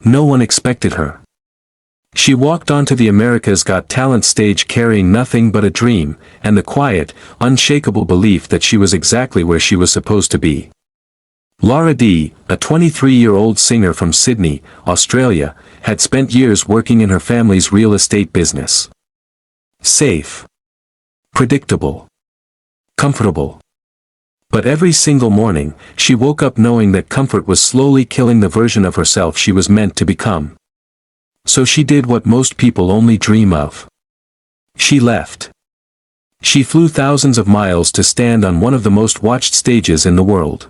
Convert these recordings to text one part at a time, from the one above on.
No one expected her. She walked onto the America's Got Talent stage carrying nothing but a dream, and the quiet, unshakable belief that she was exactly where she was supposed to be. Lara D, a 23-year-old singer from Sydney, Australia, had spent years working in her family's real estate business. Safe. Predictable. Comfortable. But every single morning, she woke up knowing that comfort was slowly killing the version of herself she was meant to become. So she did what most people only dream of. She left. She flew thousands of miles to stand on one of the most watched stages in the world.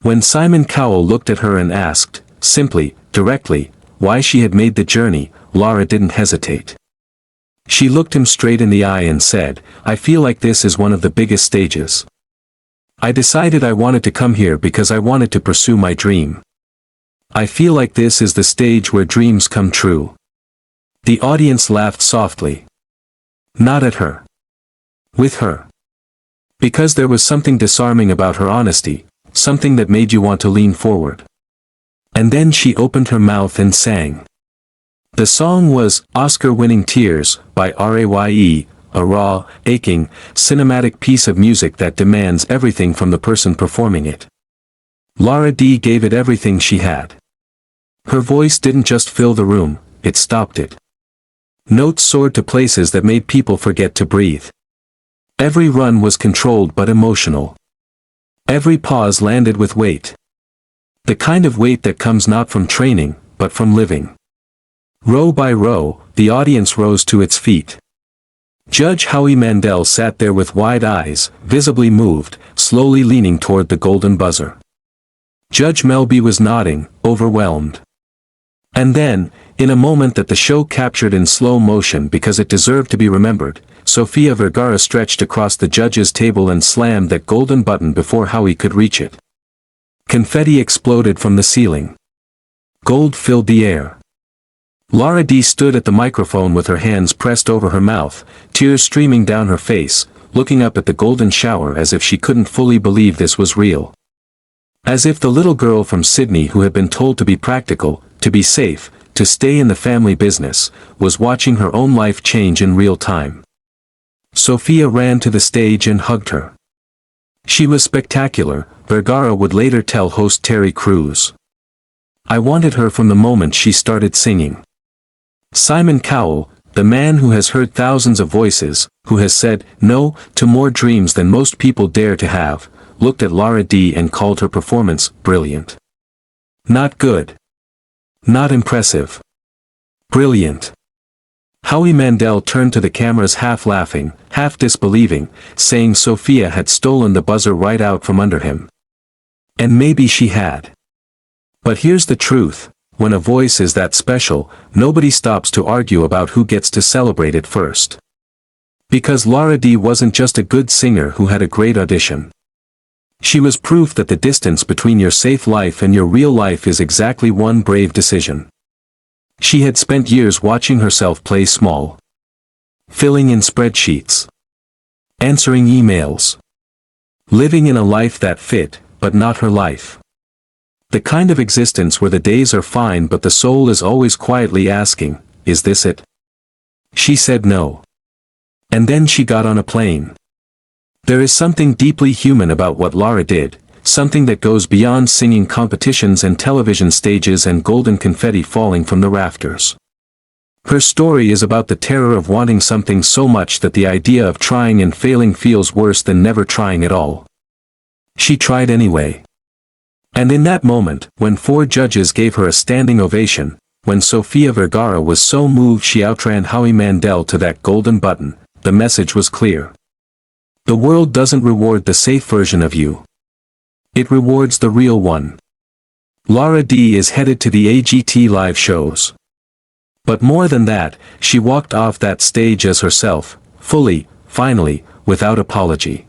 When Simon Cowell looked at her and asked, simply, directly, why she had made the journey, Lara didn't hesitate. She looked him straight in the eye and said, "I feel like this is one of the biggest stages. I decided I wanted to come here because I wanted to pursue my dream. I feel like this is the stage where dreams come true." The audience laughed softly. Not at her. With her. Because there was something disarming about her honesty, something that made you want to lean forward. And then she opened her mouth and sang. The song was Oscar-winning Tears by RAYE, a raw, aching, cinematic piece of music that demands everything from the person performing it. Lara D gave it everything she had. Her voice didn't just fill the room, it stopped it. Notes soared to places that made people forget to breathe. Every run was controlled but emotional. Every pause landed with weight. The kind of weight that comes not from training, but from living. Row by row, the audience rose to its feet. Judge Howie Mandel sat there with wide eyes, visibly moved, slowly leaning toward the golden buzzer. Judge Melby was nodding, overwhelmed. And then, in a moment that the show captured in slow motion because it deserved to be remembered, Sofia Vergara stretched across the judge's table and slammed that golden button before Howie could reach it. Confetti exploded from the ceiling. Gold filled the air. Lara D stood at the microphone with her hands pressed over her mouth, tears streaming down her face, looking up at the golden shower as if she couldn't fully believe this was real. As if the little girl from Sydney who had been told to be practical, to be safe, to stay in the family business, was watching her own life change in real time. Sofia ran to the stage and hugged her. She was spectacular, Vergara would later tell host Terry Crews. I wanted her from the moment she started singing. Simon Cowell, the man who has heard thousands of voices, who has said no to more dreams than most people dare to have, looked at Lara D and called her performance brilliant. Not good. Not impressive. Brilliant. Howie Mandel turned to the cameras half laughing, half disbelieving, saying Sofia had stolen the buzzer right out from under him. And maybe she had. But here's the truth, when a voice is that special, nobody stops to argue about who gets to celebrate it first. Because Lara D wasn't just a good singer who had a great audition. She was proof that the distance between your safe life and your real life is exactly one brave decision. She had spent years watching herself play small. Filling in spreadsheets. Answering emails. Living in a life that fit, but not her life. The kind of existence where the days are fine but the soul is always quietly asking, is this it? She said no. And then she got on a plane. There is something deeply human about what Lara did, something that goes beyond singing competitions and television stages and golden confetti falling from the rafters. Her story is about the terror of wanting something so much that the idea of trying and failing feels worse than never trying at all. She tried anyway. And in that moment, when 4 judges gave her a standing ovation, when Sofia Vergara was so moved she outran Howie Mandel to that golden button, the message was clear. The world doesn't reward the safe version of you. It rewards the real one. Lara D is headed to the AGT live shows. But more than that, she walked off that stage as herself, fully, finally, without apology.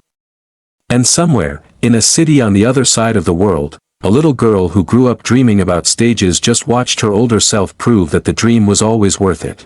And somewhere, in a city on the other side of the world, a little girl who grew up dreaming about stages just watched her older self prove that the dream was always worth it.